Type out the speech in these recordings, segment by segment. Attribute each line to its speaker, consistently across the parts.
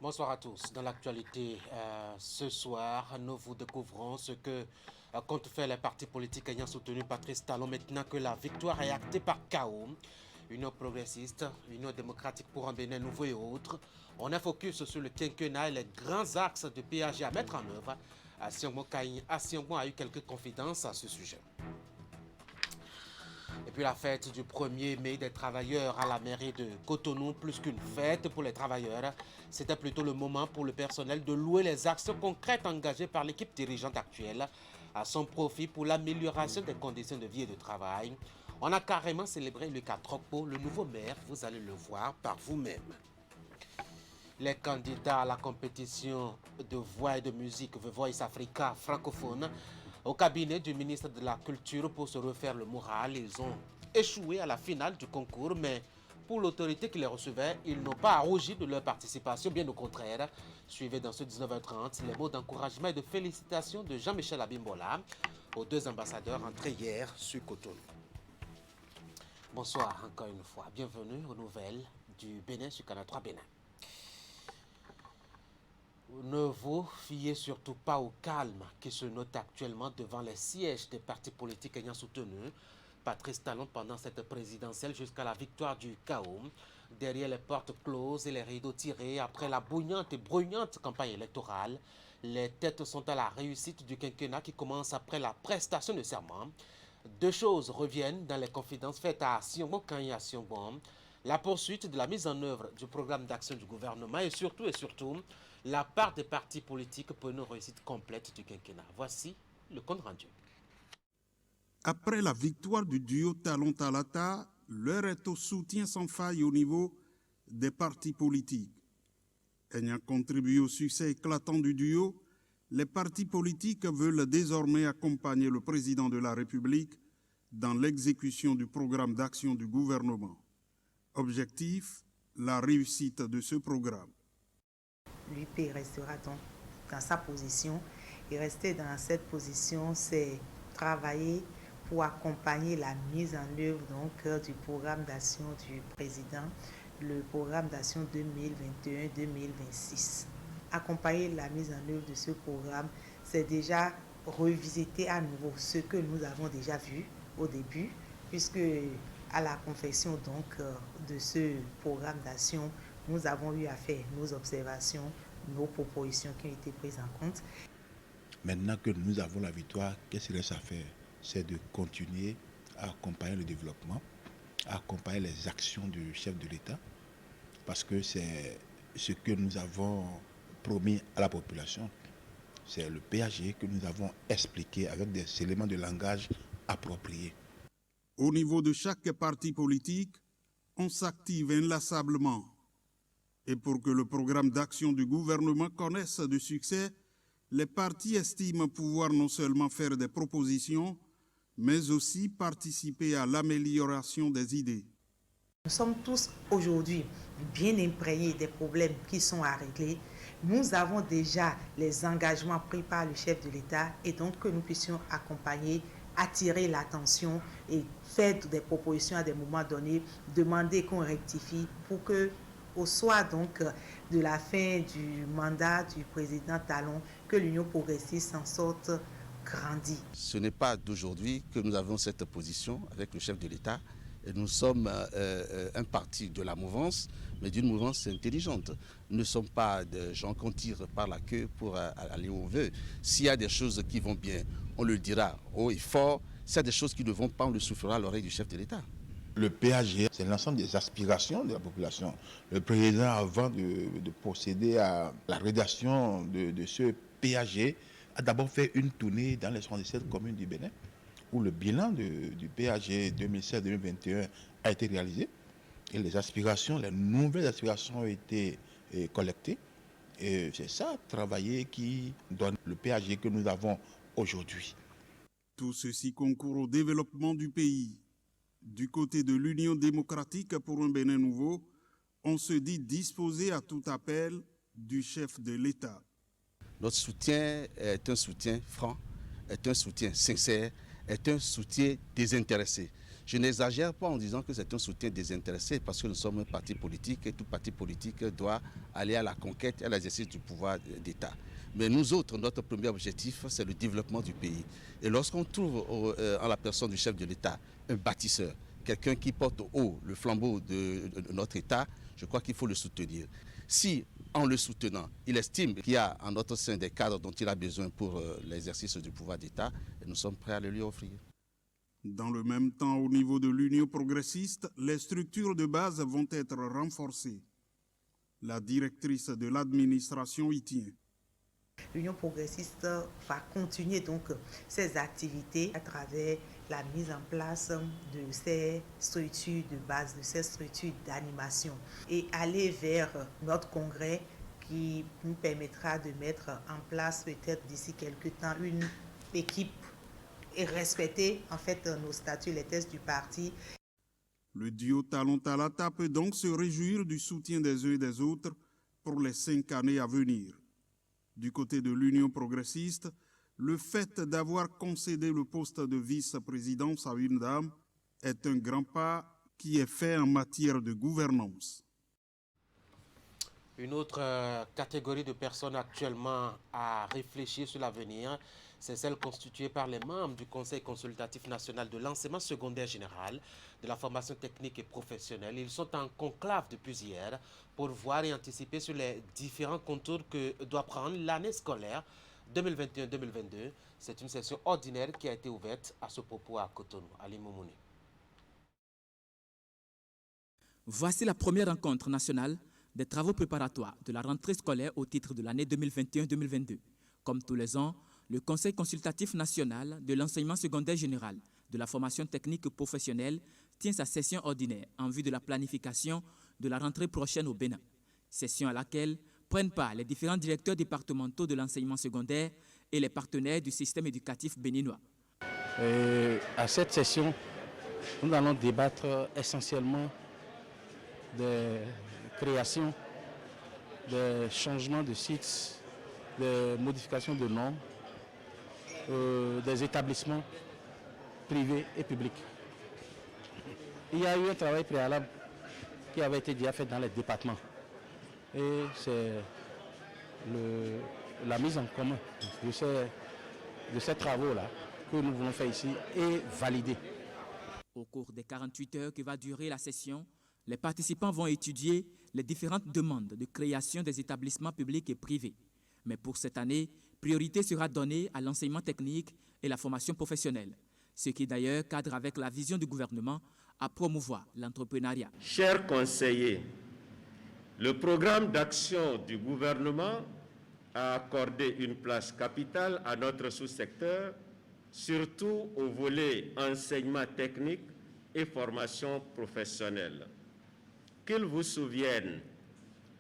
Speaker 1: Bonsoir à tous. Dans l'actualité, ce soir, nous vous découvrons ce que comptent faire les partis politiques ayant soutenu Patrice Talon maintenant que la victoire est actée par KO. Union progressiste, Union démocratique pour un Bénin nouveau et autres. On a focus sur le quinquennat et les grands axes de péage à mettre en œuvre. Assiongbo a eu quelques confidences à ce sujet. Et puis la fête du 1er mai des travailleurs à la mairie de Cotonou, plus qu'une fête pour les travailleurs, c'était plutôt le moment pour le personnel de louer les actions concrètes engagées par l'équipe dirigeante actuelle à son profit pour l'amélioration des conditions de vie et de travail. On a carrément célébré Lucas Trokpo, le nouveau maire, vous allez le voir par vous-même. Les candidats à la compétition de voix et de musique The Voice Africa francophone au cabinet du ministre de la Culture pour se refaire le moral. Ils ont échoué à la finale du concours, mais pour l'autorité qui les recevait, ils n'ont pas à rougir de leur participation, bien au contraire. Suivez dans ce 19h30 les mots d'encouragement et de félicitations de Jean-Michel Abimbola aux deux ambassadeurs entrés hier sur Cotonou. Bonsoir encore une fois, bienvenue aux nouvelles du Bénin sur Canal 3 Bénin. Ne vous fiez surtout pas au calme qui se note actuellement devant les sièges des partis politiques ayant soutenu Patrice Talon pendant cette présidentielle jusqu'à la victoire du chaos. Derrière les portes closes et les rideaux tirés, après la bouillante et bruyante campagne électorale, les têtes sont à la réussite du quinquennat qui commence après la prestation de serment. Deux choses reviennent dans les confidences faites à Siongbon Kan et à Siongbon. La poursuite de la mise en œuvre du programme d'action du gouvernement et surtout, la part des partis politiques pour une réussite complète du quinquennat. Voici le compte rendu.
Speaker 2: Après la victoire du duo Talon-Talata, l'heure est au soutien sans faille au niveau des partis politiques. Ayant contribué au succès éclatant du duo, les partis politiques veulent désormais accompagner le président de la République dans l'exécution du programme d'action du gouvernement. Objectif, la réussite de ce programme.
Speaker 3: L'UP restera donc dans sa position et rester dans cette position, c'est travailler pour accompagner la mise en œuvre donc, du programme d'action du président, le programme d'action 2021-2026. Accompagner la mise en œuvre de ce programme, c'est déjà revisiter à nouveau ce que nous avons déjà vu au début, puisque à la confection donc de ce programme d'action, nous avons eu à faire nos observations, nos propositions qui ont été prises en compte.
Speaker 4: Maintenant que nous avons la victoire, qu'est-ce qu'il reste à faire? C'est de continuer à accompagner le développement, à accompagner les actions du chef de l'État, parce que c'est ce que nous avons promis à la population. C'est le PAG que nous avons expliqué avec des éléments de langage appropriés.
Speaker 2: Au niveau de chaque parti politique, on s'active inlassablement. Et pour que le programme d'action du gouvernement connaisse du succès, les partis estiment pouvoir non seulement faire des propositions, mais aussi participer à l'amélioration des idées.
Speaker 3: Nous sommes tous aujourd'hui bien imprégnés des problèmes qui sont à régler. Nous avons déjà les engagements pris par le chef de l'État et donc que nous puissions accompagner, attirer l'attention et faire des propositions à des moments donnés, demander qu'on rectifie pour que au soir donc de la fin du mandat du président Talon, que l'Union progressiste s'en sorte grandie.
Speaker 5: Ce n'est pas d'aujourd'hui que nous avons cette position avec le chef de l'État. Et nous sommes un parti de la mouvance, mais d'une mouvance intelligente. Nous ne sommes pas des gens qu'on tire par la queue pour aller où on veut. S'il y a des choses qui vont bien, on le dira haut et fort. S'il y a des choses qui ne vont pas, on le soufflera à l'oreille du chef de l'État.
Speaker 4: Le PAG, c'est l'ensemble des aspirations de la population. Le président, avant de procéder à la rédaction de ce PAG, a d'abord fait une tournée dans les 77 communes du Bénin, où le bilan du PAG 2016-2021 a été réalisé. Et les aspirations, les nouvelles aspirations ont été collectées. Et c'est ça, travailler, qui donne le PAG que nous avons aujourd'hui.
Speaker 2: Tout ceci concourt au développement du pays. Du côté de l'Union démocratique pour un Bénin nouveau, on se dit disposé à tout appel du chef de l'État.
Speaker 5: Notre soutien est un soutien franc, est un soutien sincère, est un soutien désintéressé. Je n'exagère pas en disant que c'est un soutien désintéressé parce que nous sommes un parti politique et tout parti politique doit aller à la conquête et à l'exercice du pouvoir d'État. Mais nous autres, notre premier objectif, c'est le développement du pays. Et lorsqu'on trouve en la personne du chef de l'État un bâtisseur, quelqu'un qui porte haut le flambeau de notre État, je crois qu'il faut le soutenir. Si, en le soutenant, il estime qu'il y a en notre sein des cadres dont il a besoin pour l'exercice du pouvoir d'État, nous sommes prêts à le lui offrir.
Speaker 2: Dans le même temps, au niveau de l'Union progressiste, les structures de base vont être renforcées. La directrice de l'administration y tient.
Speaker 3: L'Union progressiste va continuer donc ses activités à travers la mise en place de ces structures de base, de ces structures d'animation et aller vers notre congrès qui nous permettra de mettre en place peut-être d'ici quelques temps une équipe et respecter en fait nos statuts, les tests du parti.
Speaker 2: Le duo Talon Talata peut donc se réjouir du soutien des uns et des autres pour les 5 années à venir. Du côté de l'Union progressiste, le fait d'avoir concédé le poste de vice-présidence à une dame est un grand pas qui est fait en matière de gouvernance.
Speaker 1: Une autre catégorie de personnes actuellement à réfléchir sur l'avenir, c'est celle constituée par les membres du Conseil consultatif national de l'enseignement secondaire général, de la formation technique et professionnelle. Ils sont en conclave depuis hier pour voir et anticiper sur les différents contours que doit prendre l'année scolaire 2021-2022. C'est une session ordinaire qui a été ouverte à ce propos à Cotonou. Ali Moumouni.
Speaker 6: Voici la première rencontre nationale des travaux préparatoires de la rentrée scolaire au titre de l'année 2021-2022. Comme tous les ans, le Conseil consultatif national de l'enseignement secondaire général, de la formation technique professionnelle tient sa session ordinaire en vue de la planification de la rentrée prochaine au Bénin. Session à laquelle prennent part les différents directeurs départementaux de l'enseignement secondaire et les partenaires du système éducatif béninois.
Speaker 7: À cette session, nous allons débattre essentiellement des créations, des changements de sites, des modifications de noms, des établissements privés et publics. Il y a eu un travail préalable qui avait été déjà fait dans les départements. Et c'est la mise en commun de ces travaux-là que nous voulons faire ici et valider.
Speaker 6: Au cours des 48 heures que va durer la session, les participants vont étudier les différentes demandes de création des établissements publics et privés. Mais pour cette année, priorité sera donnée à l'enseignement technique et la formation professionnelle, ce qui d'ailleurs cadre avec la vision du gouvernement à promouvoir l'entrepreneuriat.
Speaker 8: Chers conseillers, le programme d'action du gouvernement a accordé une place capitale à notre sous-secteur, surtout au volet enseignement technique et formation professionnelle. Qu'il vous souvienne,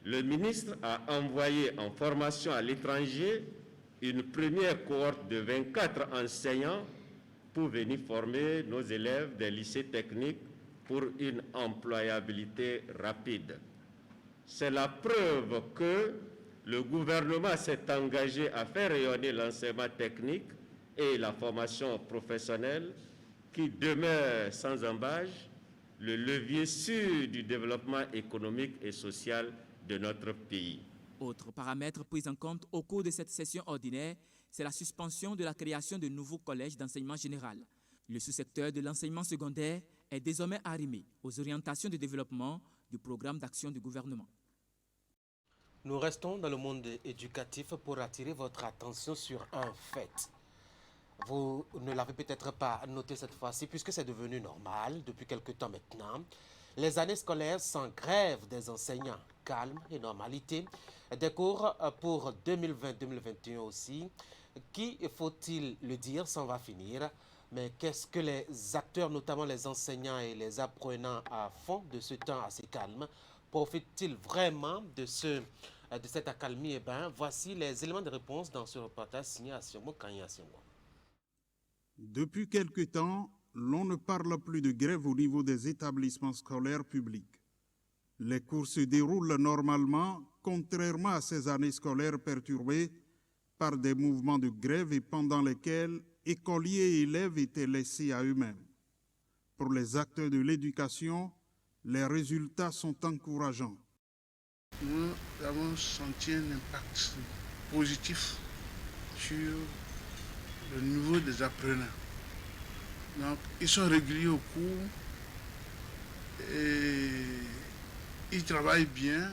Speaker 8: le ministre a envoyé en formation à l'étranger une première cohorte de 24 enseignants pour venir former nos élèves des lycées techniques pour une employabilité rapide. C'est la preuve que le gouvernement s'est engagé à faire rayonner l'enseignement technique et la formation professionnelle qui demeure sans embâche le levier sûr du développement économique et social de notre pays.
Speaker 6: Autre paramètre pris en compte au cours de cette session ordinaire, c'est la suspension de la création de nouveaux collèges d'enseignement général. Le sous-secteur de l'enseignement secondaire est désormais arrimé aux orientations de développement du programme d'action du gouvernement.
Speaker 1: Nous restons dans le monde éducatif pour attirer votre attention sur un fait. Vous ne l'avez peut-être pas noté cette fois-ci puisque c'est devenu normal depuis quelque temps maintenant. Les années scolaires sans grève des enseignants, calme et normalité. Des cours pour 2020-2021 aussi, qui, faut-il le dire, s'en va finir. Mais qu'est-ce que les acteurs, notamment les enseignants et les apprenants, font de ce temps assez calme? Profitent-ils vraiment de cette accalmie? Eh bien, voici les éléments de réponse dans ce reportage signé Asiomo Kanya Asiomo.
Speaker 2: Depuis quelque temps, l'on ne parle plus de grève au niveau des établissements scolaires publics. Les cours se déroulent normalement, contrairement à ces années scolaires perturbées par des mouvements de grève et pendant lesquels écoliers et élèves étaient laissés à eux-mêmes. Pour les acteurs de l'éducation, les résultats sont encourageants.
Speaker 9: Nous avons senti un impact positif sur le niveau des apprenants. Donc, ils sont réguliers au cours et ils travaillent bien.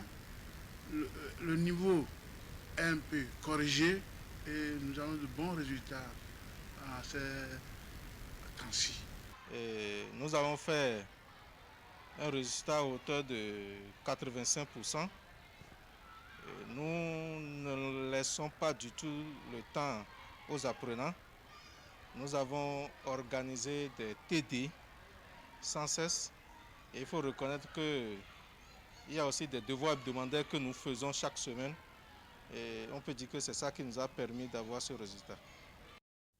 Speaker 9: Le niveau est un peu corrigé et nous avons de bons résultats à ces temps-ci.
Speaker 10: Nous avons fait un résultat à hauteur de 85%. Nous ne laissons pas du tout le temps aux apprenants. Nous avons organisé des TD sans cesse. Et il faut reconnaître qu'il y a aussi des devoirs hebdomadaires que nous faisons chaque semaine. Et on peut dire que c'est ça qui nous a permis d'avoir ce résultat.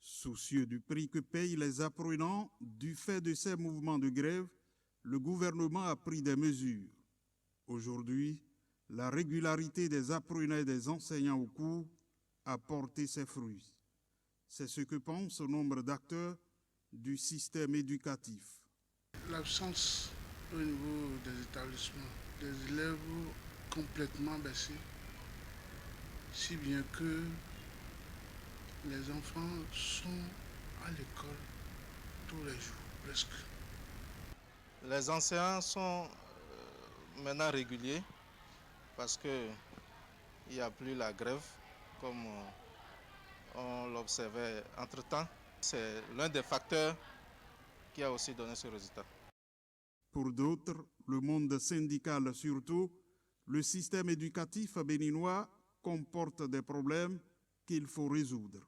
Speaker 2: Soucieux du prix que payent les apprenants du fait de ces mouvements de grève, le gouvernement a pris des mesures. Aujourd'hui, la régularité des apprenants et des enseignants au cours a porté ses fruits. C'est ce que pense nombre d'acteurs du système éducatif.
Speaker 9: L'absence au niveau des établissements, des élèves complètement baissés, si bien que les enfants sont à l'école tous les jours, presque.
Speaker 10: Les enseignants sont maintenant réguliers parce qu'il n'y a plus la grève comme on l'observait entre-temps. C'est l'un des facteurs qui a aussi donné ce résultat.
Speaker 2: Pour d'autres, le monde syndical surtout, le système éducatif béninois comporte des problèmes qu'il faut résoudre.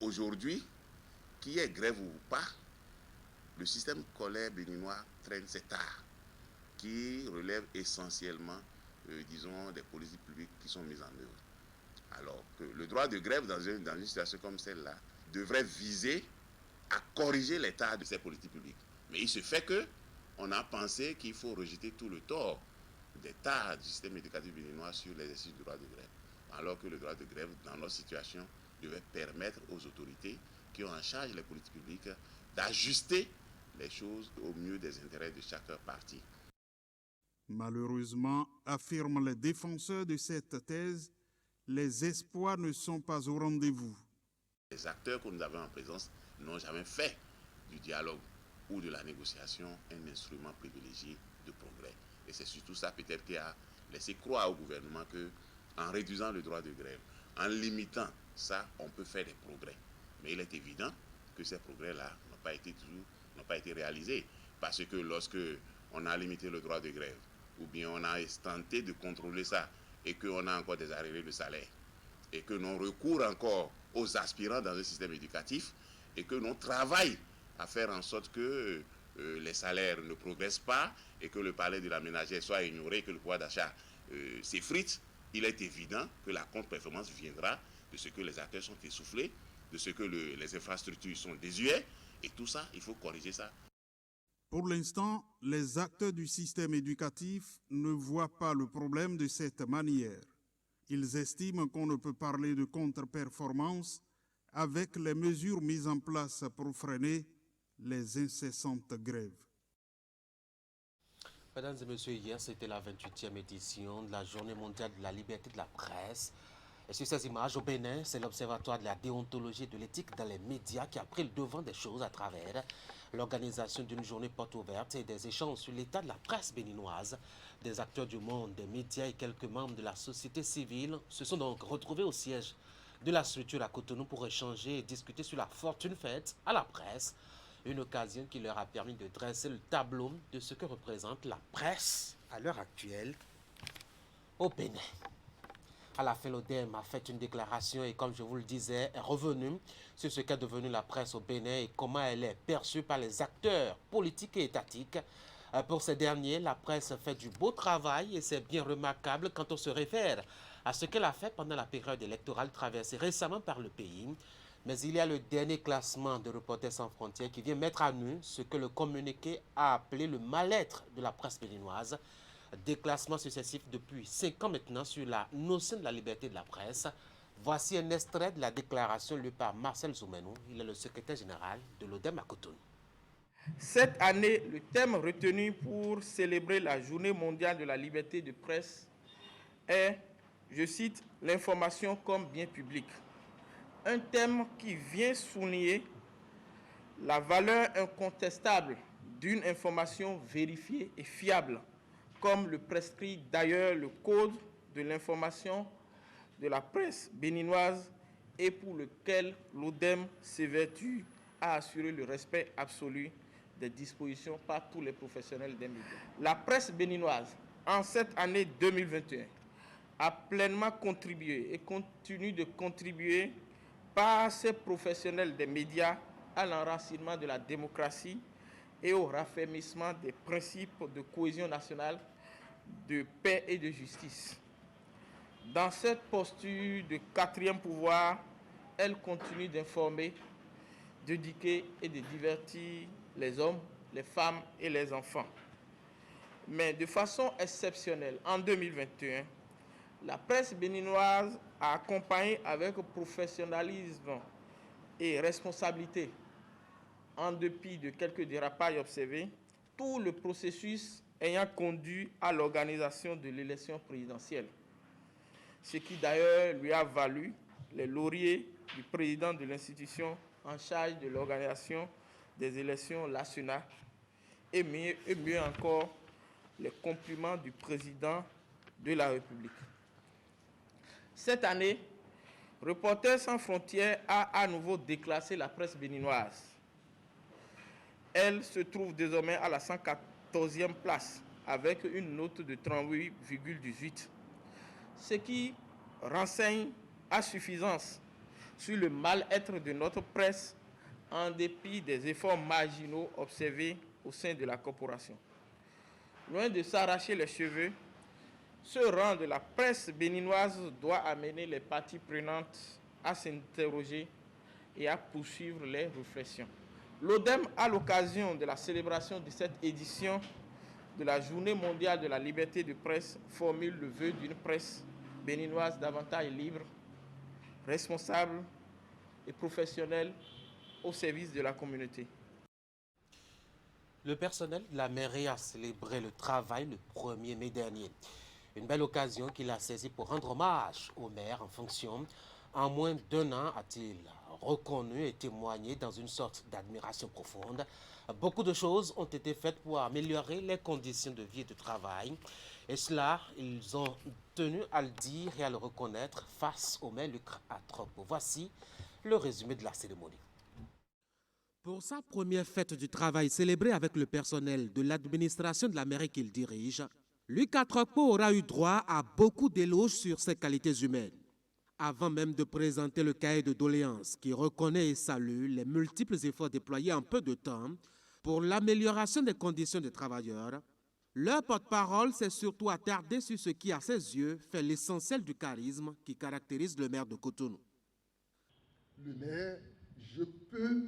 Speaker 11: Aujourd'hui, qu'il y ait grève ou pas, le système scolaire béninois traîne cet art qui relève essentiellement, disons, des politiques publiques qui sont mises en œuvre. Alors que le droit de grève dans une situation comme celle-là devrait viser à corriger l'état de ces politiques publiques. Mais il se fait qu'on a pensé qu'il faut rejeter tout le tort des tares du système éducatif béninois sur l'exercice du droit de grève. Alors que le droit de grève, dans notre situation, devait permettre aux autorités qui ont en charge les politiques publiques d'ajuster les choses au mieux des intérêts de chaque parti.
Speaker 2: Malheureusement, affirment les défenseurs de cette thèse, les espoirs ne sont pas au rendez-vous.
Speaker 11: Les acteurs que nous avons en présence n'ont jamais fait du dialogue ou de la négociation un instrument privilégié de progrès. Et c'est surtout ça peut-être qui a laissé croire au gouvernement qu'en réduisant le droit de grève, en limitant ça, on peut faire des progrès. Mais il est évident que ces progrès-là n'ont pas été réalisés. Parce que lorsque on a limité le droit de grève, ou bien on a tenté de contrôler ça, et qu'on a encore des arriérés de salaire, et que l'on recourt encore aux aspirants dans le système éducatif, et que l'on travaille à faire en sorte que les salaires ne progressent pas, et que le palais de la ménagère soit ignoré, que le pouvoir d'achat s'effrite, il est évident que la contre-performance viendra de ce que les acteurs sont essoufflés, de ce que les infrastructures sont désuètes, et tout ça, il faut corriger ça.
Speaker 2: Pour l'instant, les acteurs du système éducatif ne voient pas le problème de cette manière. Ils estiment qu'on ne peut parler de contre-performance avec les mesures mises en place pour freiner les incessantes grèves.
Speaker 1: Mesdames et messieurs, hier c'était la 28e édition de la Journée mondiale de la liberté de la presse. Et sur ces images, au Bénin, c'est l'Observatoire de la déontologie et de l'éthique dans les médias qui a pris le devant des choses à travers l'organisation d'une journée porte ouverte et des échanges sur l'état de la presse béninoise. Des acteurs du monde, des médias et quelques membres de la société civile se sont donc retrouvés au siège de la structure à Cotonou pour échanger et discuter sur la fortune faite à la presse. Une occasion qui leur a permis de dresser le tableau de ce que représente la presse à l'heure actuelle au Bénin. À la fin, l'ODEM a fait une déclaration et, comme je vous le disais, est revenu sur ce qu'est devenue la presse au Bénin et comment elle est perçue par les acteurs politiques et étatiques. Pour ces derniers, la presse fait du beau travail et c'est bien remarquable quand on se réfère à ce qu'elle a fait pendant la période électorale traversée récemment par le pays. Mais il y a le dernier classement de Reporters sans frontières qui vient mettre à nu ce que le communiqué a appelé le mal-être de la presse béninoise. Des classements successifs depuis 5 ans maintenant sur la notion de la liberté de la presse. Voici un extrait de la déclaration lue par Marcel Zoumenou. Il est le secrétaire général de l'ODEM à Cotonou.
Speaker 12: Cette année, le thème retenu pour célébrer la Journée mondiale de la liberté de presse est, je cite, « l'information comme bien public ». Un thème qui vient souligner la valeur incontestable d'une information vérifiée et fiable, comme le prescrit d'ailleurs le Code de l'information de la presse béninoise et pour lequel l'ODEM s'évertue à assurer le respect absolu des dispositions par tous les professionnels des médias. La presse béninoise, en cette année 2021, a pleinement contribué et continue de contribuer par ses professionnels des médias à l'enracinement de la démocratie et au raffermissement des principes de cohésion nationale, de paix et de justice. Dans cette posture de quatrième pouvoir, elle continue d'informer, d'éduquer et de divertir les hommes, les femmes et les enfants. Mais de façon exceptionnelle, en 2021, la presse béninoise a accompagné avec professionnalisme et responsabilité, en dépit de quelques dérapages observés, tout le processus ayant conduit à l'organisation de l'élection présidentielle. Ce qui d'ailleurs lui a valu les lauriers du président de l'institution en charge de l'organisation des élections nationales et mieux encore les compliments du président de la République. Cette année, Reporters sans frontières a à nouveau déclassé la presse béninoise. Elle se trouve désormais à la 114e place avec une note de 38,18, ce qui renseigne à suffisance sur le mal-être de notre presse en dépit des efforts marginaux observés au sein de la corporation. Loin de s'arracher les cheveux, ce rang de la presse béninoise doit amener les parties prenantes à s'interroger et à poursuivre les réflexions. L'ODEM, à l'occasion de la célébration de cette édition de la Journée mondiale de la liberté de presse, formule le vœu d'une presse béninoise davantage libre, responsable et professionnelle au service de la communauté.
Speaker 1: Le personnel de la mairie a célébré le travail le 1er mai dernier. Une belle occasion qu'il a saisie pour rendre hommage au maire en fonction. En moins d'1 an, a-t-il reconnu et témoigné dans une sorte d'admiration profonde. Beaucoup de choses ont été faites pour améliorer les conditions de vie et de travail. Et cela, ils ont tenu à le dire et à le reconnaître face au maire Luc Atropo. Voici le résumé de la cérémonie. Pour sa première fête du travail célébrée avec le personnel de l'administration de la mairie qu'il dirige, Luc Atropo aura eu droit à beaucoup d'éloges sur ses qualités humaines. Avant même de présenter le cahier de doléances qui reconnaît et salue les multiples efforts déployés en peu de temps pour l'amélioration des conditions des travailleurs, leur porte-parole s'est surtout attardé sur ce qui, à ses yeux, fait l'essentiel du charisme qui caractérise le maire de Cotonou.
Speaker 13: Le maire, je peux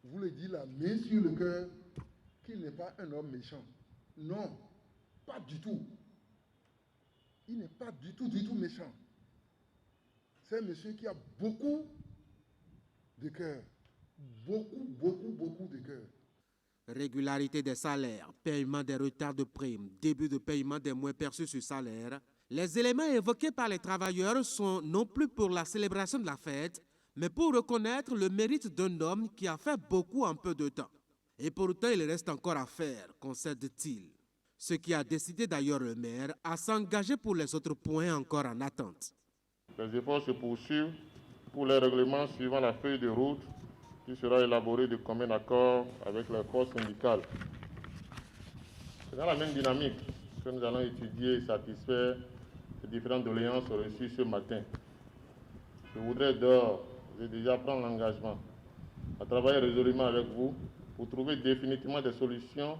Speaker 13: vous le dire la main sur le cœur, qu'il n'est pas un homme méchant. Non, pas du tout. Il n'est pas du tout méchant. C'est un monsieur qui a beaucoup de cœur. Beaucoup de cœur.
Speaker 1: Régularité des salaires, paiement des retards de primes, début de paiement des moins perçus sur salaire. Les éléments évoqués par les travailleurs sont non plus pour la célébration de la fête, mais pour reconnaître le mérite d'un homme qui a fait beaucoup en peu de temps. Et pourtant, il reste encore à faire, concède-t-il. Ce qui a décidé d'ailleurs le maire à s'engager pour les autres points encore en attente.
Speaker 14: Les efforts se poursuivent pour les règlements suivant la feuille de route qui sera élaborée de commun accord avec les forces syndicales. C'est dans la même dynamique que nous allons étudier et satisfaire les différentes doléances reçues ce matin. Je voudrais d'ores et déjà prendre l'engagement à travailler résolument avec vous pour trouver définitivement des solutions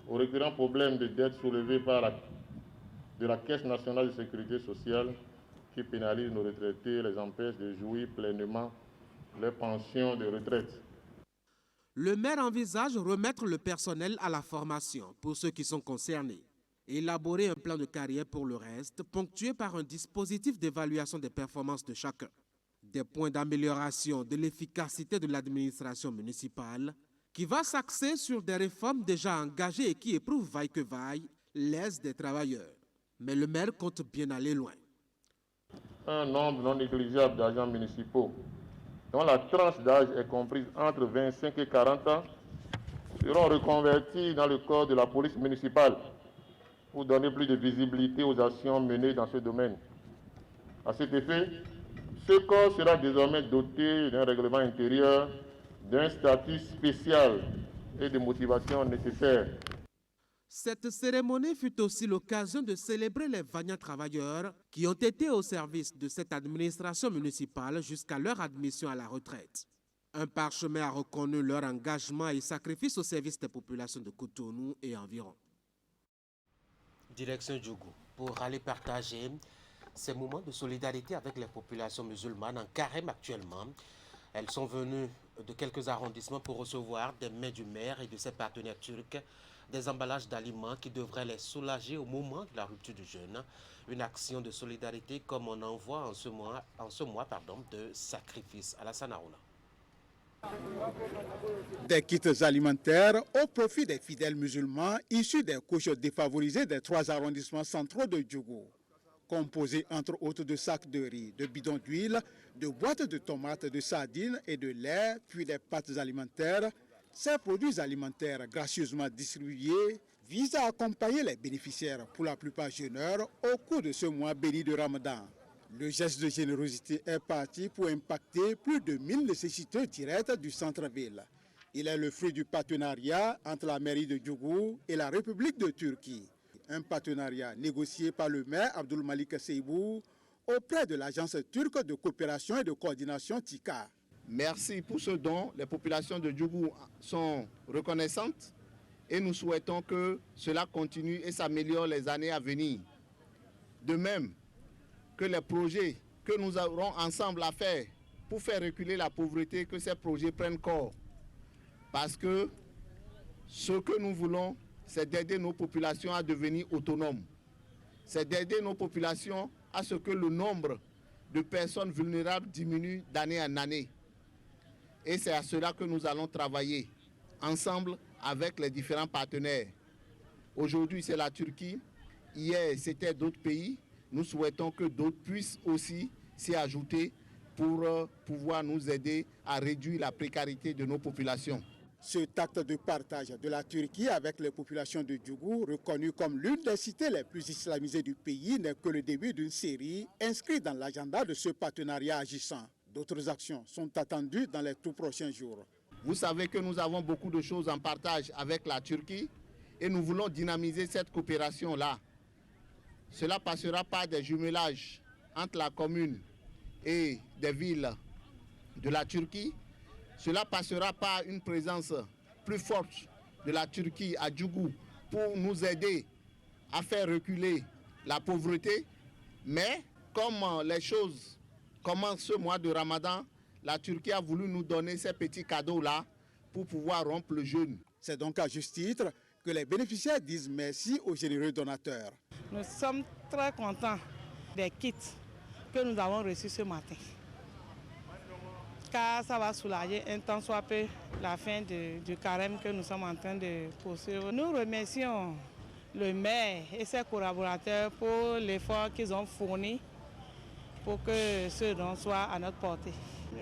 Speaker 14: aux récurrents problèmes de dette soulevés par la Caisse nationale de sécurité sociale qui pénalisent nos retraités et les empêchent de jouir pleinement leurs pensions de retraite.
Speaker 1: Le maire envisage remettre le personnel à la formation pour ceux qui sont concernés, élaborer un plan de carrière pour le reste, ponctué par un dispositif d'évaluation des performances de chacun, des points d'amélioration de l'efficacité de l'administration municipale qui va s'axer sur des réformes déjà engagées et qui éprouvent vaille que vaille l'aise des travailleurs. Mais le maire compte bien aller loin.
Speaker 14: Un nombre non négligeable d'agents municipaux, dont la tranche d'âge est comprise entre 25 et 40 ans, seront reconvertis dans le corps de la police municipale pour donner plus de visibilité aux actions menées dans ce domaine. À cet effet, ce corps sera désormais doté d'un règlement intérieur, d'un statut spécial et de motivations nécessaires.
Speaker 1: Cette cérémonie fut aussi l'occasion de célébrer les vaillants travailleurs qui ont été au service de cette administration municipale jusqu'à leur admission à la retraite. Un parchemin a reconnu leur engagement et sacrifice au service des populations de Cotonou et environ. Direction Djougou, pour aller partager ces moments de solidarité avec les populations musulmanes en carême actuellement. Elles sont venues de quelques arrondissements pour recevoir des mains du maire et de ses partenaires turcs des emballages d'aliments qui devraient les soulager au moment de la rupture du jeûne. Une action de solidarité comme on en voit en ce mois de sacrifice. Alassane Harouna.
Speaker 15: Des kits alimentaires au profit des fidèles musulmans issus des couches défavorisées des 3 arrondissements centraux de Djougou. Composés entre autres de sacs de riz, de bidons d'huile, de boîtes de tomates, de sardines et de lait, puis des pâtes alimentaires, ces produits alimentaires gracieusement distribués visent à accompagner les bénéficiaires, pour la plupart jeûneurs, au cours de ce mois béni de Ramadan. Le geste de générosité est parti pour impacter plus de 1000 nécessiteux directs du centre-ville. Il est le fruit du partenariat entre la mairie de Djougou et la République de Turquie. Un partenariat négocié par le maire Abdul Malik Seibou auprès de l'agence turque de coopération et de coordination TICA.
Speaker 16: Merci pour ce don. Les populations de Djougou sont reconnaissantes et nous souhaitons que cela continue et s'améliore les années à venir. De même que les projets que nous aurons ensemble à faire pour faire reculer la pauvreté, que ces projets prennent corps. Parce que ce que nous voulons, c'est d'aider nos populations à devenir autonomes. C'est d'aider nos populations à ce que le nombre de personnes vulnérables diminue d'année en année. Et c'est à cela que nous allons travailler ensemble avec les différents partenaires. Aujourd'hui, c'est la Turquie. Hier, c'était d'autres pays. Nous souhaitons que d'autres puissent aussi s'y ajouter pour pouvoir nous aider à réduire la précarité de nos populations.
Speaker 15: Cet acte de partage de la Turquie avec les populations de Djougou, reconnu comme l'une des cités les plus islamisées du pays, n'est que le début d'une série inscrite dans l'agenda de ce partenariat agissant. D'autres actions sont attendues dans les tout prochains jours.
Speaker 16: Vous savez que nous avons beaucoup de choses en partage avec la Turquie et nous voulons dynamiser cette coopération-là. Cela passera par des jumelages entre la commune et des villes de la Turquie. Cela passera par une présence plus forte de la Turquie à Djougou pour nous aider à faire reculer la pauvreté. Mais comme les choses commencent ce mois de Ramadan, la Turquie a voulu nous donner ces petits cadeaux-là pour pouvoir rompre le jeûne.
Speaker 15: C'est donc à juste titre que les bénéficiaires disent merci aux généreux donateurs.
Speaker 17: Nous sommes très contents des kits que nous avons reçus ce matin, car ça va soulager un tant soit peu la fin du carême que nous sommes en train de poursuivre. Nous remercions le maire et ses collaborateurs pour l'effort qu'ils ont fourni pour que ce don soit à notre portée.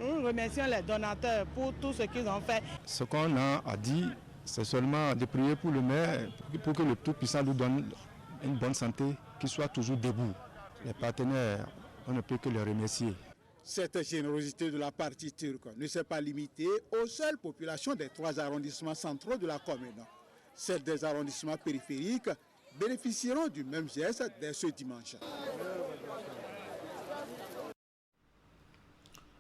Speaker 17: Nous remercions les donateurs pour tout ce qu'ils ont fait.
Speaker 18: Ce qu'on a à dire, c'est seulement de prier pour le maire, pour que le Tout-Puissant nous donne une bonne santé, qu'il soit toujours debout. Les partenaires, on ne peut que les remercier.
Speaker 15: Cette générosité de la partie turque ne s'est pas limitée aux seules populations des 3 arrondissements centraux de la commune. Celles des arrondissements périphériques bénéficieront du même geste dès ce dimanche.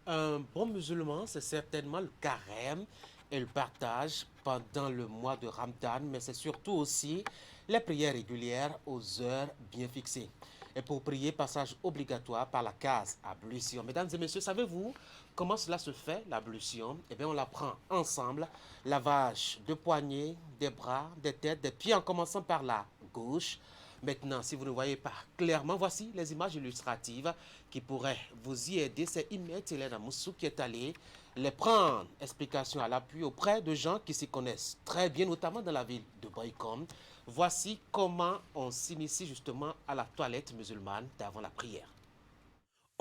Speaker 1: Un bon musulman, c'est certainement le carême et le partage pendant le mois de Ramadan, mais c'est surtout aussi les prières régulières aux heures bien fixées. Et pour prier, passage obligatoire par la case ablution. Mesdames et messieurs, savez-vous comment cela se fait, l'ablution? Eh bien, on l'apprend ensemble. Lavage de poignets, des bras, des têtes, des pieds, en commençant par la gauche. Maintenant, si vous ne voyez pas clairement, voici les images illustratives qui pourraient vous y aider. C'est Imet Hélène Moussou qui est allée les prendre. Explication à l'appui auprès de gens qui s'y connaissent très bien, notamment dans la ville de Boycom. Voici comment on s'initie justement à la toilette musulmane d'avant la prière.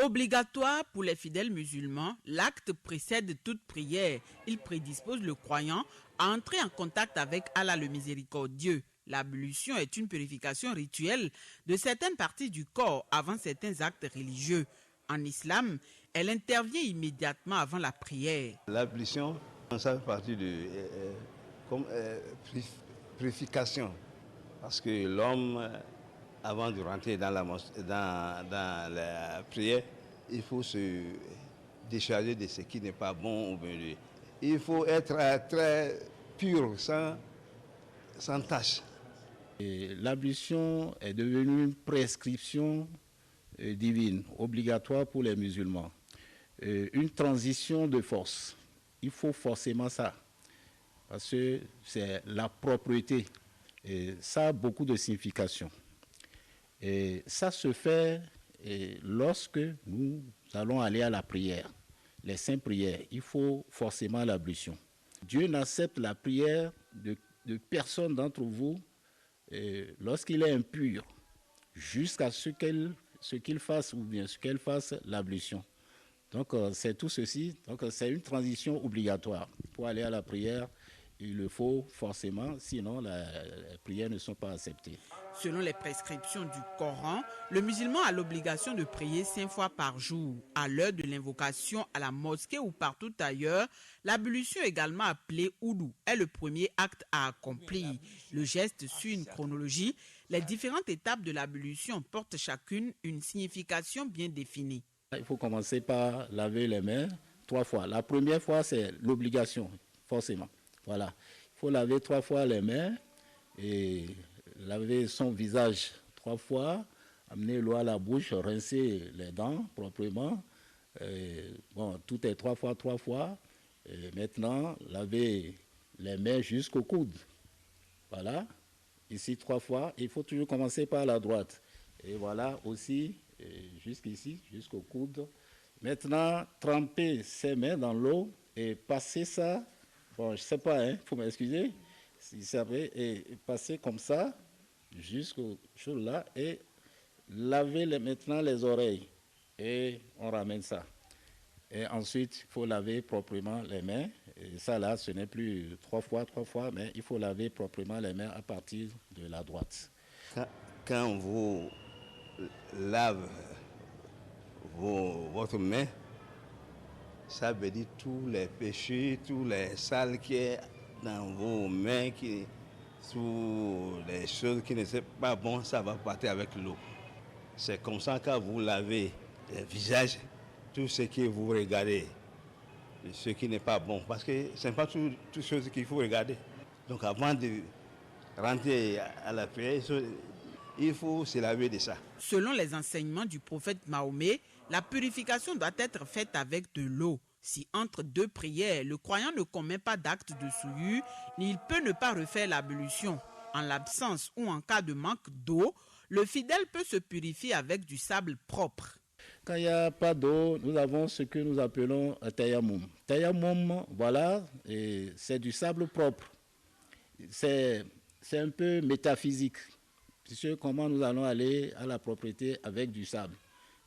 Speaker 19: Obligatoire pour les fidèles musulmans, l'acte précède toute prière. Il prédispose le croyant à entrer en contact avec Allah le miséricordieux. L'ablution est une purification rituelle de certaines parties du corps avant certains actes religieux. En islam, elle intervient immédiatement avant la prière.
Speaker 20: L'ablution, ça fait partie de purification. Parce que l'homme, avant de rentrer dans la prière, il faut se décharger de ce qui n'est pas bon au milieu. Il faut être très pur, sans tâche.
Speaker 5: L'ablution est devenue une prescription divine, obligatoire pour les musulmans. Une transition de force. Il faut forcément ça, parce que c'est la propreté. Et ça a beaucoup de signification. Et ça se fait lorsque nous allons aller à la prière, les saintes prières. Il faut forcément l'ablution. Dieu n'accepte la prière de personne d'entre vous lorsqu'il est impur, jusqu'à ce qu'il fasse ou bien ce qu'elle fasse l'ablution. Donc c'est tout ceci. Donc c'est une transition obligatoire. Pour aller à la prière, il le faut forcément, sinon les prières ne sont pas acceptées.
Speaker 19: Selon les prescriptions du Coran, le musulman a l'obligation de prier 5 fois par jour. À l'heure de l'invocation à la mosquée ou partout ailleurs, l'ablution, également appelée oudou, est le premier acte à accomplir. Le geste suit une chronologie. Les différentes étapes de l'ablution portent chacune une signification bien définie.
Speaker 5: Il faut commencer par laver les mains 3 fois. La première fois, c'est l'obligation, forcément. Voilà. Il faut laver 3 fois les mains et laver son visage 3 fois, amener l'eau à la bouche, rincer les dents proprement. Bon, tout est 3 fois, 3 fois. Et maintenant, laver les mains jusqu'au coude. Voilà. Ici 3 fois. Il faut toujours commencer par la droite. Et voilà aussi, jusqu'ici, jusqu'au coude. Maintenant, tremper ses mains dans l'eau et passer ça. Bon, je ne sais pas, il faut m'excuser. Si ça veut, et passer comme ça jusqu'au chose là et laver maintenant les oreilles. Et on ramène ça. Et ensuite, il faut laver proprement les mains. Et ça là, ce n'est plus 3 fois, mais il faut laver proprement les mains à partir de la droite.
Speaker 20: Quand vous lavez votre main, ça veut dire tous les péchés, tous les sales qui sont dans vos mains, toutes les choses qui ne sont pas bonnes, ça va partir avec l'eau. C'est comme ça que vous lavez le visage, tout ce que vous regardez, ce qui n'est pas bon. Parce que ce n'est pas toutes choses qu'il faut regarder. Donc avant de rentrer à la prière, il faut se laver de ça.
Speaker 19: Selon les enseignements du prophète Mahomet, la purification doit être faite avec de l'eau. Si entre 2 prières, le croyant ne commet pas d'acte de souillure, il peut ne pas refaire l'ablution. En l'absence ou en cas de manque d'eau, le fidèle peut se purifier avec du sable propre.
Speaker 5: Quand il n'y a pas d'eau, nous avons ce que nous appelons un tayammum. Tayammum, voilà, c'est du sable propre. C'est un peu métaphysique. C'est comment nous allons aller à la propriété avec du sable.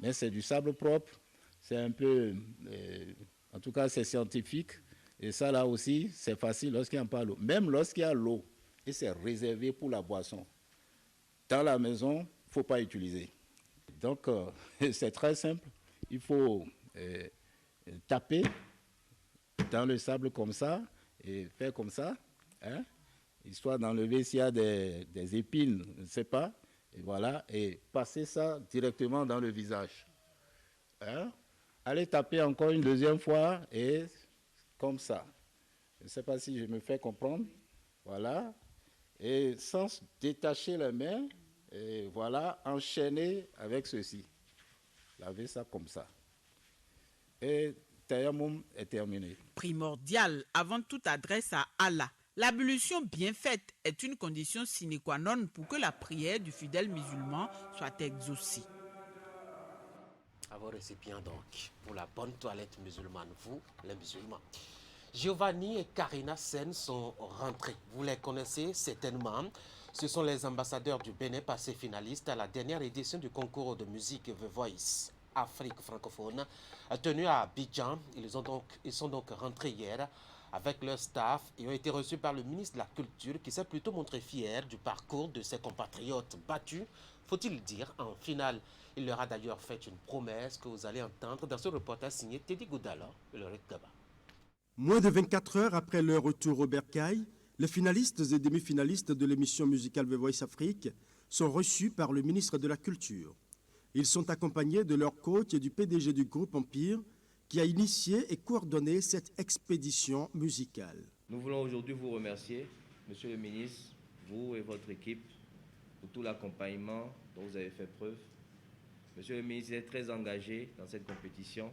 Speaker 5: Mais c'est du sable propre, c'est un peu, en tout cas c'est scientifique. Et ça là aussi, c'est facile lorsqu'il n'y a pas l'eau. Même lorsqu'il y a l'eau, et c'est réservé pour la boisson. Dans la maison, il ne faut pas utiliser. Donc c'est très simple, il faut taper dans le sable comme ça, et faire comme ça, hein, histoire d'enlever s'il y a des épines, je ne sais pas. Et voilà, et passer ça directement dans le visage. Hein? Allez taper encore une deuxième fois et comme ça. Je ne sais pas si je me fais comprendre. Voilà. Et sans détacher les mains, et voilà, enchaîner avec ceci. Lavez ça comme ça. Et tayammum est terminé.
Speaker 19: Primordial avant toute adresse à Allah. L'ablution bien faite est une condition sine qua non pour que la prière du fidèle musulman soit exaucée.
Speaker 1: À vos récipients donc, pour la bonne toilette musulmane, vous, les musulmans. Giovanni et Karina Sen sont rentrés. Vous les connaissez certainement. Ce sont les ambassadeurs du Bénin passés finalistes à la dernière édition du concours de musique The Voice Afrique francophone, tenu à Abidjan. Ils sont donc rentrés hier avec leur staff et ont été reçus par le ministre de la Culture qui s'est plutôt montré fier du parcours de ses compatriotes battus, faut-il dire, en finale. Il leur a d'ailleurs fait une promesse que vous allez entendre dans ce reportage signé Teddy Goudala et le Gaba.
Speaker 21: Moins de 24 heures après leur retour au bercail, les finalistes et demi-finalistes de l'émission musicale The Voice Afrique sont reçus par le ministre de la Culture. Ils sont accompagnés de leur coach et du PDG du groupe Empire, qui a initié et coordonné cette expédition musicale.
Speaker 22: Nous voulons aujourd'hui vous remercier, Monsieur le ministre, vous et votre équipe, pour tout l'accompagnement dont vous avez fait preuve. Monsieur le ministre est très engagé dans cette compétition.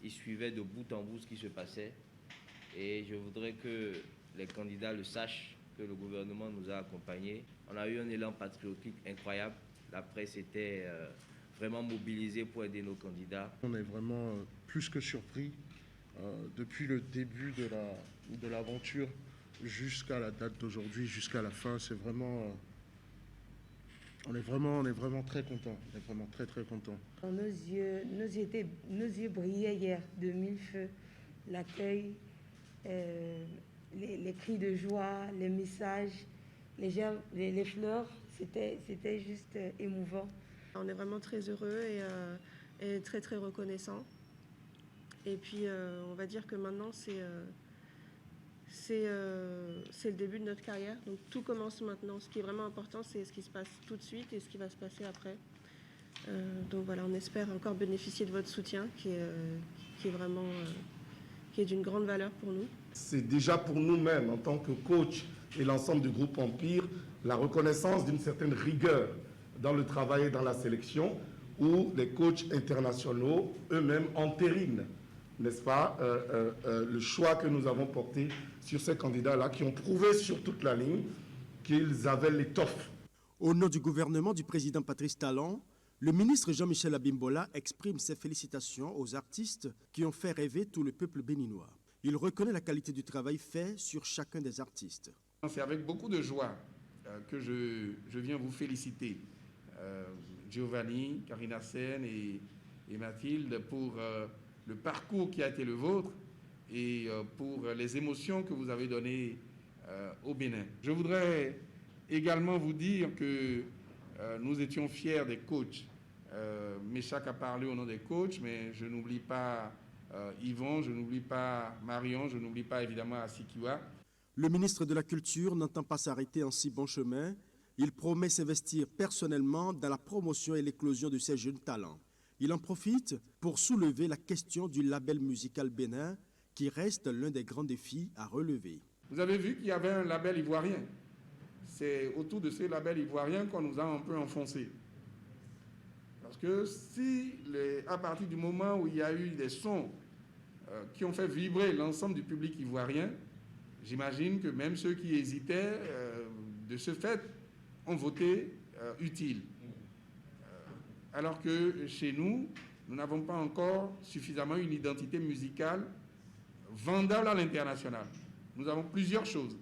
Speaker 22: Il suivait de bout en bout ce qui se passait. Et je voudrais que les candidats le sachent, que le gouvernement nous a accompagnés. On a eu un élan patriotique incroyable. La presse était vraiment mobilisée pour aider nos candidats.
Speaker 23: On est vraiment plus que surpris depuis le début de l'aventure jusqu'à la date d'aujourd'hui, jusqu'à la fin. C'est vraiment... On est vraiment très contents. On est vraiment très contents.
Speaker 24: Nos yeux brillaient hier de mille feux. L'accueil, les cris de joie, les messages, les fleurs, c'était juste émouvant.
Speaker 25: On est vraiment très heureux et très reconnaissants. Et puis on va dire que maintenant c'est le début de notre carrière. Donc tout commence maintenant. Ce qui est vraiment important, c'est ce qui se passe tout de suite et ce qui va se passer après. Donc voilà, on espère encore bénéficier de votre soutien qui est d'une grande valeur pour nous.
Speaker 23: C'est déjà pour nous-mêmes, en tant que coach et l'ensemble du groupe Empire, la reconnaissance d'une certaine rigueur dans le travail et dans la sélection, où les coachs internationaux eux-mêmes entérinent, n'est-ce pas, le choix que nous avons porté sur ces candidats-là qui ont prouvé sur toute la ligne qu'ils avaient l'étoffe.
Speaker 21: Au nom du gouvernement du président Patrice Talon, le ministre Jean-Michel Abimbola exprime ses félicitations aux artistes qui ont fait rêver tout le peuple béninois. Il reconnaît la qualité du travail fait sur chacun des artistes.
Speaker 26: C'est avec beaucoup de joie que je viens vous féliciter, Giovanni, Karina Sen et Mathilde, pour le parcours qui a été le vôtre et pour les émotions que vous avez données au Bénin. Je voudrais également vous dire que nous étions fiers des coachs. Méchac a parlé au nom des coachs, mais je n'oublie pas Yvon, je n'oublie pas Marion, je n'oublie pas évidemment Asikiwa.
Speaker 21: Le ministre de la Culture n'entend pas s'arrêter en si bon chemin. Il promet s'investir personnellement dans la promotion et l'éclosion de ces jeunes talents. Il en profite pour soulever la question du label musical bénin, qui reste l'un des grands défis à relever.
Speaker 26: Vous avez vu qu'il y avait un label ivoirien. C'est autour de ce label ivoirien qu'on nous a un peu enfoncé. Parce que à partir du moment où il y a eu des sons qui ont fait vibrer l'ensemble du public ivoirien, j'imagine que même ceux qui hésitaient, de ce fait, ont voté utile. Alors que chez nous, nous n'avons pas encore suffisamment une identité musicale vendable à l'international. Nous avons plusieurs choses.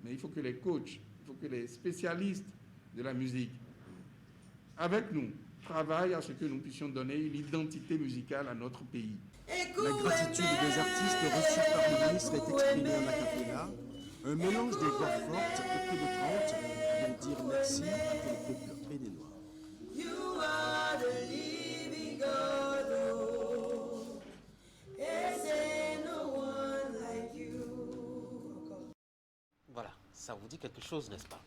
Speaker 26: Mais il faut que les coachs, il faut que les spécialistes de la musique, avec nous, travaillent à ce que nous puissions donner une identité musicale à notre pays.
Speaker 21: La gratitude des artistes reçus par le ministre est exprimée en acapella, un mélange de voix fortes et peu de trente pour dire merci à tout le peuple béninois.
Speaker 1: Voilà, ça vous dit quelque chose, n'est-ce pas?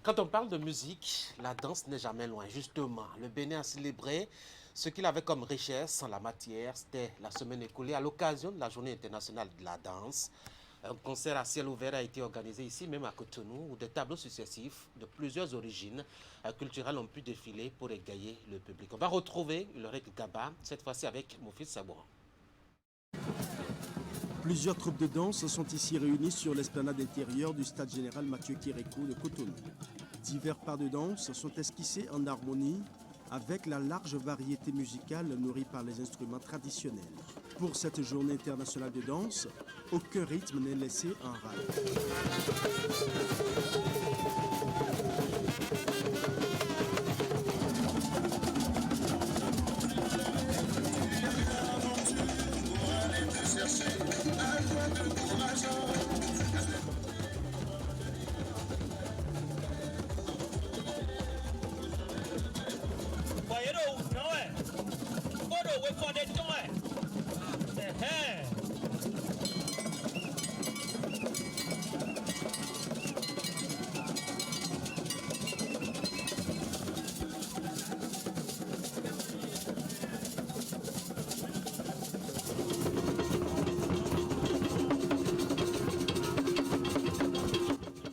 Speaker 1: Quand on parle de musique, la danse n'est jamais loin. Justement, le Bénin a célébré ce qu'il avait comme richesse en la matière. C'était la semaine écoulée à l'occasion de la Journée internationale de la danse. Un concert à ciel ouvert a été organisé ici, même à Cotonou, où des tableaux successifs de plusieurs origines culturelles ont pu défiler pour égayer le public. On va retrouver le Gaba, cette fois-ci avec Mofis Sabouran.
Speaker 21: Plusieurs troupes de danse sont ici réunies sur l'esplanade intérieure du stade général Mathieu Kérékou de Cotonou. Divers pas de danse sont esquissés en harmonie avec la large variété musicale nourrie par les instruments traditionnels. Pour cette journée internationale de danse, aucun rythme n'est laissé en rade.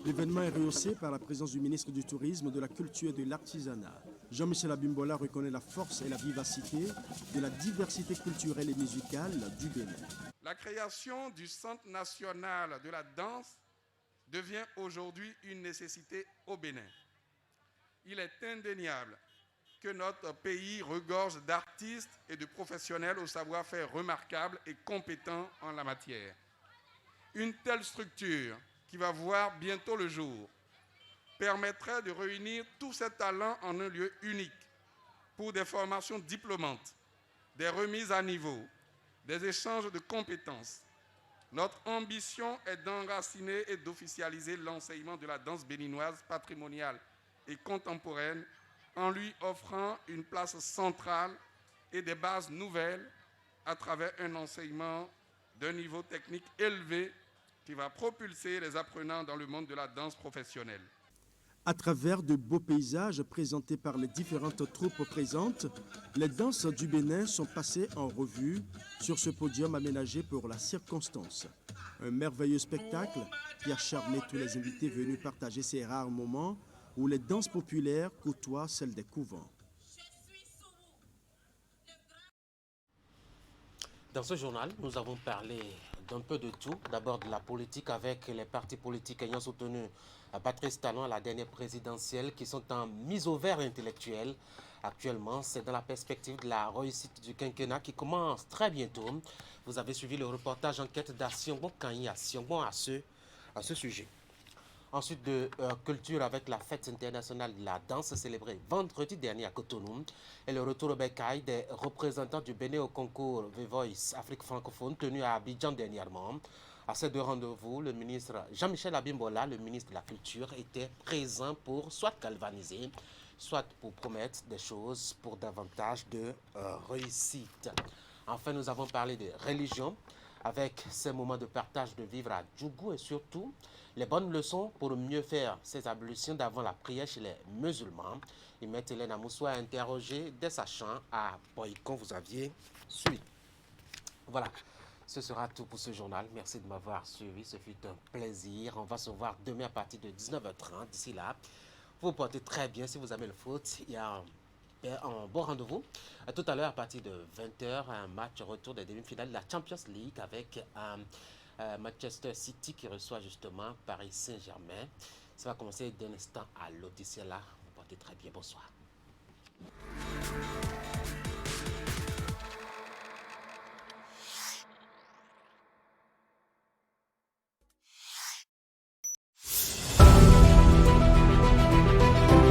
Speaker 21: L'événement est rehaussé par la présence du ministre du Tourisme, de la Culture et de l'Artisanat. Jean-Michel Abimbola reconnaît la force et la vivacité de la diversité culturelle et musicale du Bénin.
Speaker 26: La création du Centre national de la danse devient aujourd'hui une nécessité au Bénin. Il est indéniable que notre pays regorge d'artistes et de professionnels au savoir-faire remarquable et compétents en la matière. Une telle structure qui va voir bientôt le jour, permettrait de réunir tous ces talents en un lieu unique pour des formations diplômantes, des remises à niveau, des échanges de compétences. Notre ambition est d'enraciner et d'officialiser l'enseignement de la danse béninoise patrimoniale et contemporaine en lui offrant une place centrale et des bases nouvelles à travers un enseignement d'un niveau technique élevé qui va propulser les apprenants dans le monde de la danse professionnelle.
Speaker 21: À travers de beaux paysages présentés par les différentes troupes présentes, les danses du Bénin sont passées en revue sur ce podium aménagé pour la circonstance. Un merveilleux spectacle qui a charmé tous les invités venus partager ces rares moments où les danses populaires côtoient celles des couvents.
Speaker 1: Dans ce journal, nous avons parlé d'un peu de tout. D'abord de la politique avec les partis politiques ayant soutenu Patrice Talon à la dernière présidentielle qui sont en mise au vert intellectuelle. Actuellement, c'est dans la perspective de la réussite du quinquennat qui commence très bientôt. Vous avez suivi le reportage enquête d'Asiongbon Kanyi à ce sujet. Ensuite de culture avec la fête internationale de la danse célébrée vendredi dernier à Cotonou et le retour au bercail des représentants du Bénin au concours The Voice Afrique francophone tenu à Abidjan dernièrement. À ces deux rendez-vous, le ministre Jean-Michel Abimbola, le ministre de la Culture, était présent pour soit galvaniser, soit pour promettre des choses pour davantage de réussite. Enfin, nous avons parlé de religion avec ces moments de partage de vivre à Djougou et surtout les bonnes leçons pour mieux faire ces ablutions d'avant la prière chez les musulmans. Imette Hélène Amoussou a interrogé des sachants à Boycon, vous aviez suivi. Voilà, ce sera tout pour ce journal. Merci de m'avoir suivi, ce fut un plaisir. On va se voir demain à partir de 19h30. D'ici là, vous vous portez très bien. Si vous aimez le foot, il y a un bon rendez-vous. Tout à l'heure, à partir de 20h, un match retour des demi-finales de la Champions League avec Manchester City qui reçoit justement Paris Saint-Germain. Ça va commencer d'un instant à l'Odyssée là. Vous portez très bien. Bonsoir.